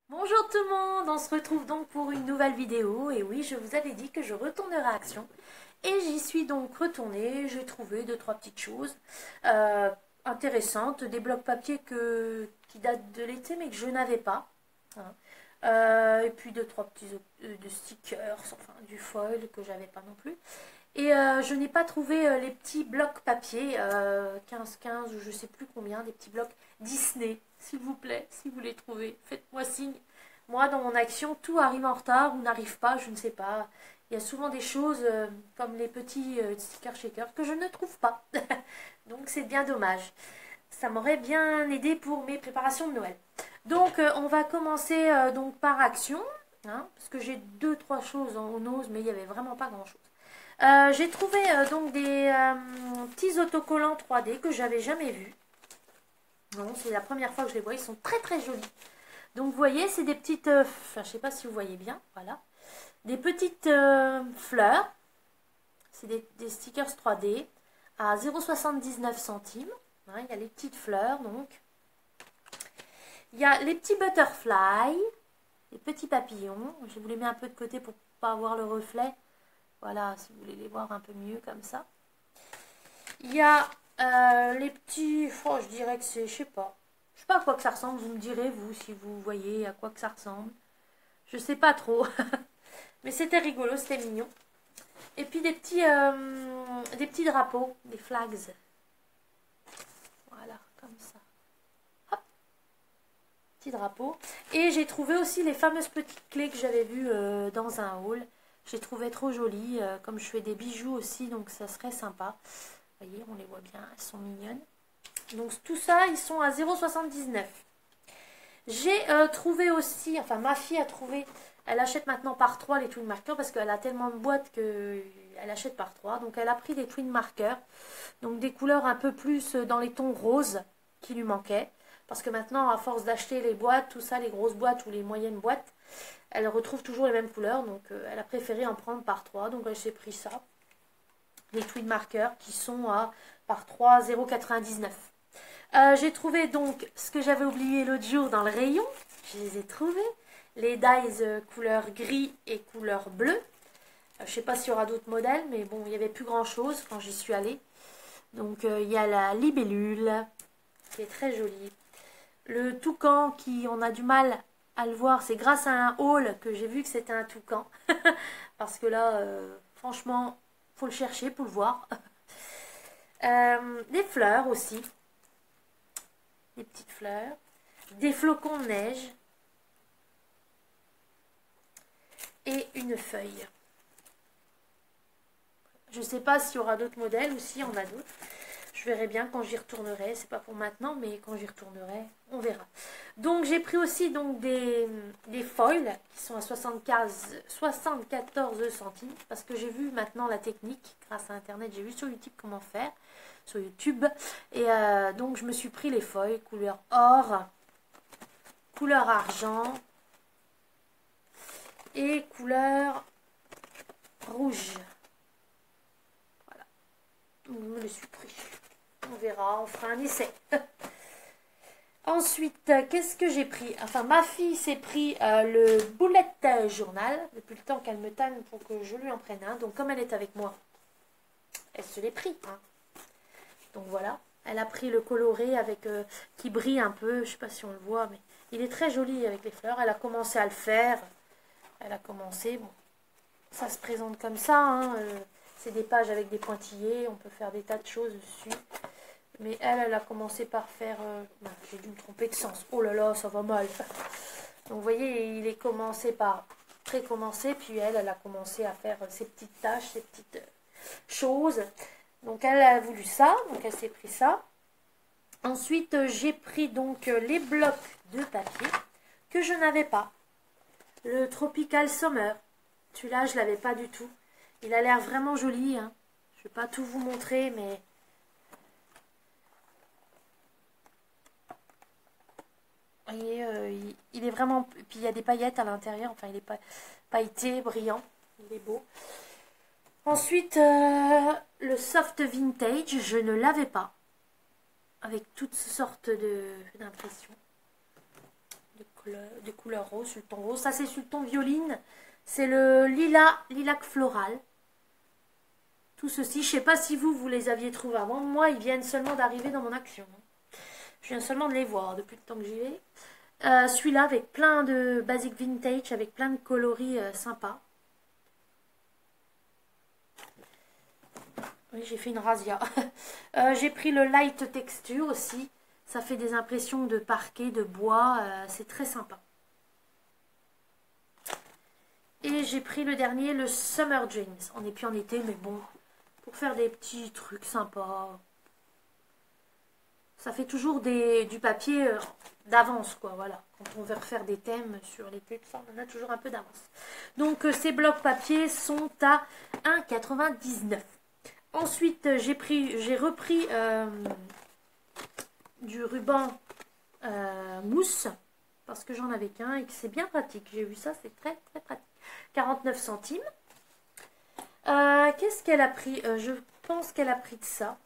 Bonjour tout le monde, on se retrouve donc pour une nouvelle vidéo et oui, je vous avais dit que je retournerai à Action et j'y suis donc retournée. J'ai trouvé deux trois petites choses euh, intéressantes, des blocs papier qui datent de l'été mais que je n'avais pas, hein. Et puis deux trois petits de stickers, enfin du foil que j'avais pas non plus. Et je n'ai pas trouvé les petits blocs papier 15-15 ou je sais plus combien, des petits blocs Disney, s'il vous plaît, si vous les trouvez, faites-moi signe. Moi, dans mon action, tout arrive en retard ou n'arrive pas, je ne sais pas. Il y a souvent des choses comme les petits sticker shakers que je ne trouve pas. Donc c'est bien dommage. Ça m'aurait bien aidé pour mes préparations de Noël. Donc on va commencer donc par action, hein, parce que j'ai deux trois choses en ose, mais il n'y avait vraiment pas grand chose. J'ai trouvé donc des petits autocollants 3D que j'avais jamais vus. Non, c'est la première fois que je les vois. Ils sont très très jolis. Donc vous voyez, c'est des petites, enfin je sais pas si vous voyez bien, voilà, des petites fleurs. C'est des stickers 3D à 0,79 centimes. Hein, il y a les petites fleurs donc. Il y a les petits butterflies, les petits papillons. Je vous les mets un peu de côté pour pas avoir le reflet. Voilà, si vous voulez les voir un peu mieux comme ça. Il y a les petits, oh, je dirais que c'est, je sais pas à quoi que ça ressemble, vous me direz vous si vous voyez à quoi que ça ressemble. Je sais pas trop, mais c'était rigolo, c'était mignon. Et puis des petits drapeaux, des flags. Voilà, comme ça. Hop, petit drapeau. Et j'ai trouvé aussi les fameuses petites clés que j'avais vues dans un haul. J'ai trouvé trop jolies, comme je fais des bijoux aussi, donc ça serait sympa. Vous voyez, on les voit bien, elles sont mignonnes. Donc tout ça, ils sont à 0,79. J'ai trouvé aussi, enfin ma fille a trouvé, elle achète maintenant par 3 les twin markers parce qu'elle a tellement de boîtes qu'elle achète par 3. Donc elle a pris des twin markers, donc des couleurs un peu plus dans les tons roses qui lui manquaient. Parce que maintenant, à force d'acheter les boîtes, tout ça, les grosses boîtes ou les moyennes boîtes, elle retrouve toujours les mêmes couleurs. Donc elle a préféré en prendre par 3. Donc elle s'est pris ça. Les twin markers qui sont à par 3, 0,99. J'ai trouvé donc ce que j'avais oublié l'autre jour dans le rayon. Je les ai trouvés. Les dies couleur gris et couleur bleue. Je ne sais pas s'il y aura d'autres modèles, mais bon, il n'y avait plus grand chose quand j'y suis allée. Donc il y a la libellule qui est très jolie. Le toucan qui, on a du mal à le voir, c'est grâce à un haul que j'ai vu que c'était un toucan. Parce que là, franchement, faut le chercher pour le voir. Des fleurs aussi, des petites fleurs, des flocons de neige et une feuille. Je ne sais pas s'il y aura d'autres modèles ou s'il y en a d'autres. Je verrai bien quand j'y retournerai. C'est pas pour maintenant, mais quand j'y retournerai, on verra. Donc j'ai pris aussi donc des foils qui sont à 74 centimes parce que j'ai vu maintenant la technique grâce à internet. J'ai vu sur YouTube comment faire, sur YouTube. Et donc je me suis pris les foils couleur or, couleur argent et couleur rouge. Voilà, donc je me les suis pris. On verra, on fera un essai. Ensuite, qu'est-ce que j'ai pris? Enfin, ma fille s'est pris le bullet journal, depuis le temps qu'elle me tanne pour que je lui en prenne un. Donc, comme elle est avec moi, elle se l'est pris, hein. Donc, voilà. Elle a pris le coloré avec qui brille un peu. Je sais pas si on le voit, mais il est très joli avec les fleurs. Elle a commencé à le faire. Elle a commencé, bon, ça se présente comme ça, hein. C'est des pages avec des pointillés. On peut faire des tas de choses dessus. Mais elle a commencé par faire... j'ai dû me tromper de sens. Oh là là, ça va mal. Donc vous voyez, il est commencé par précommencer. Puis elle a commencé à faire ses petites tâches, ses petites choses. Donc elle a voulu ça. Donc elle s'est pris ça. Ensuite, j'ai pris donc les blocs de papier que je n'avais pas. Le Tropical Summer. Celui-là, je ne l'avais pas du tout. Il a l'air vraiment joli, hein. Je ne vais pas tout vous montrer, mais... Vous voyez, il est vraiment... Puis il y a des paillettes à l'intérieur. Enfin, il est pas pailleté, brillant. Il est beau. Ensuite, le soft vintage, je ne l'avais pas. Avec toutes sortes d'impressions. De des couleurs roses, sur le ton rose. Ça, c'est sur le ton violine. C'est le lilac floral. Tout ceci, je ne sais pas si vous les aviez trouvés avant. Moi, ils viennent seulement d'arriver dans mon action. Je viens seulement de les voir depuis le temps que j'y vais. Celui-là avec plein de basic vintage, avec plein de coloris sympas. Oui, j'ai fait une razzia. J'ai pris le light texture aussi. Ça fait des impressions de parquet, de bois. C'est très sympa. Et j'ai pris le dernier, le Summer Dreams. On n'est plus en été, mais bon, pour faire des petits trucs sympas. Ça fait toujours du papier d'avance, quoi, voilà. Quand on veut refaire des thèmes sur l'été, on en a toujours un peu d'avance. Donc, ces blocs papier sont à 1,99 €. Ensuite, j'ai repris du ruban mousse, parce que j'en avais qu'un et que c'est bien pratique. J'ai vu ça, c'est très, très pratique. 49 centimes. Qu'est-ce qu'elle a pris? Je pense qu'elle a pris de ça.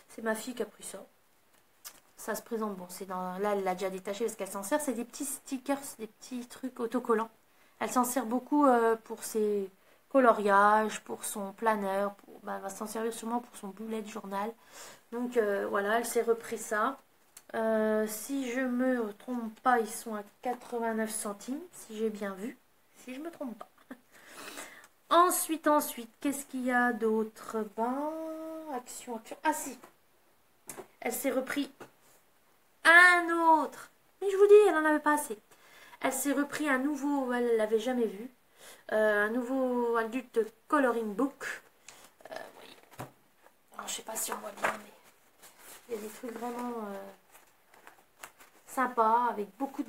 C'est ma fille qui a pris ça. Ça se présente, bon, c'est dans... Là, elle l'a déjà détaché parce qu'elle s'en sert. C'est des petits stickers, des petits trucs autocollants. Elle s'en sert beaucoup pour ses coloriages, pour son planeur. Bah, elle va s'en servir sûrement pour son bullet journal. Donc, voilà, elle s'est repris ça. Si je me trompe pas, ils sont à 89 centimes, si j'ai bien vu. Si je me trompe pas. Ensuite, qu'est-ce qu'il y a d'autre? Ben, action. Ah si, elle s'est repris un autre. Mais je vous dis, elle n'en avait pas assez. Elle s'est repris un nouveau, elle l'avait jamais vu. Un nouveau adulte coloring book. Oui. Alors, je sais pas si on voit bien, mais il y a des trucs vraiment sympas, avec beaucoup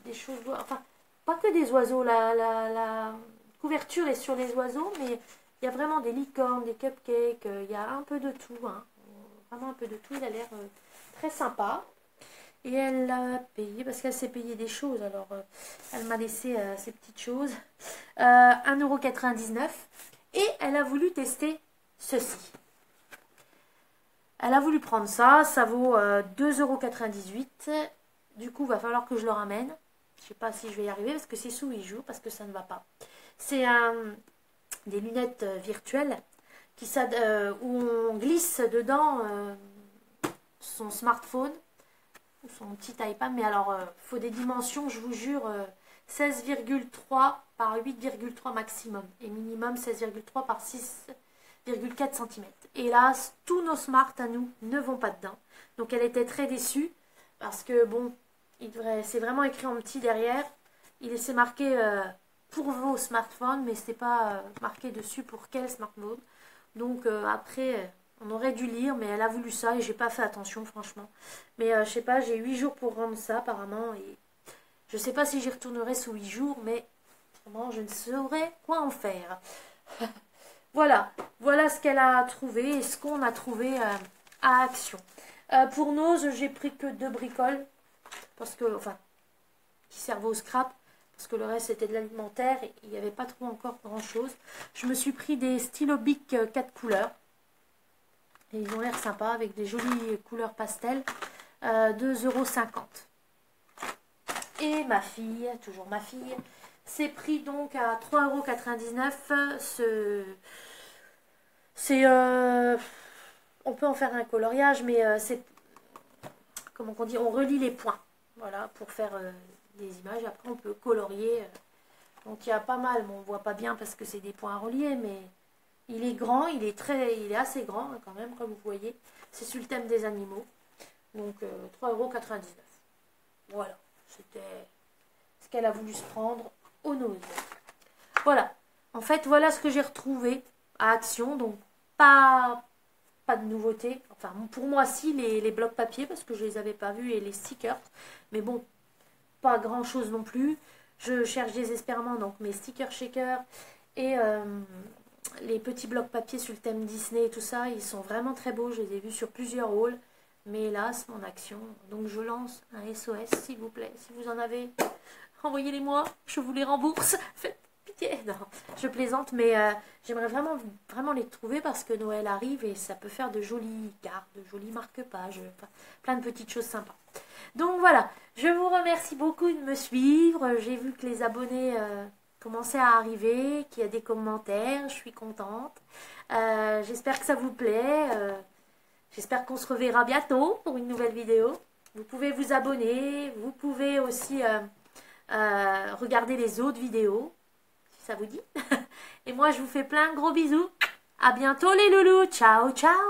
des choses. Enfin, pas que des oiseaux. La couverture est sur les oiseaux, mais il y a vraiment des licornes, des cupcakes, il y a un peu de tout, hein. Vraiment un peu de tout, il a l'air très sympa. Et elle l'a payé, parce qu'elle s'est payée des choses, alors elle m'a laissé ces petites choses. 1,99 €. Et elle a voulu tester ceci. Elle a voulu prendre ça, ça vaut 2,98 €. Du coup, il va falloir que je le ramène. Je ne sais pas si je vais y arriver, parce que c'est sous 8 jours, parce que ça ne va pas. C'est des lunettes virtuelles où on glisse dedans son smartphone ou son petit iPad. Mais alors, il faut des dimensions, je vous jure, 16,3 par 8,3 maximum. Et minimum 16,3 par 6,4 cm. Hélas, tous nos smarts à nous ne vont pas dedans. Donc elle était très déçue parce que bon, c'est vraiment écrit en petit derrière. C'est marqué pour vos smartphones, mais c'est pas marqué dessus pour quel smartphone. Donc après, on aurait dû lire, mais elle a voulu ça et j'ai pas fait attention franchement. Mais je sais pas, j'ai 8 jours pour rendre ça apparemment et je sais pas si j'y retournerai sous 8 jours, mais vraiment je ne saurais quoi en faire. Voilà ce qu'elle a trouvé et ce qu'on a trouvé à Action. Pour Nose, j'ai pris que 2 bricoles, parce que, enfin, qui servent au scrap, parce que le reste c'était de l'alimentaire et il n'y avait pas trop encore grand chose. Je me suis pris des stylos Bic 4 couleurs. Et ils ont l'air sympas avec des jolies couleurs pastel. 2,50 €. Et ma fille, toujours ma fille, s'est pris donc à 3,99 €. On peut en faire un coloriage, mais c'est, comment on dit, on relie les points. Voilà, pour faire des images. Après, on peut colorier. Donc, il y a pas mal. Bon, on ne voit pas bien parce que c'est des points reliés, mais il est grand. Il est assez grand, hein, quand même, comme vous voyez. C'est sur le thème des animaux. Donc, 3,99 €. Voilà. C'était ce qu'elle a voulu se prendre au Noël. Voilà. En fait, voilà ce que j'ai retrouvé à Action. Donc, pas de nouveauté. Enfin, pour moi, si, les blocs papier, parce que je les avais pas vus, et les stickers. Mais bon, pas grand chose non plus. Je cherche désespérément donc mes stickers shaker et les petits blocs papier sur le thème Disney et tout ça. Ils sont vraiment très beaux. Je les ai vus sur plusieurs hauls. Mais hélas, mon Action. Donc, je lance un SOS, s'il vous plaît. Si vous en avez, envoyez-les-moi. Je vous les rembourse. Faites pieds. Non, je plaisante, mais j'aimerais vraiment les trouver parce que Noël arrive et ça peut faire de jolies cartes, de jolis marque-pages, enfin, plein de petites choses sympas. Donc voilà, je vous remercie beaucoup de me suivre. J'ai vu que les abonnés commençaient à arriver, qu'il y a des commentaires, je suis contente. J'espère que ça vous plaît. J'espère qu'on se reverra bientôt pour une nouvelle vidéo. Vous pouvez vous abonner, vous pouvez aussi regarder les autres vidéos, si ça vous dit. Et moi, je vous fais plein de gros bisous. À bientôt les loulous. Ciao, ciao.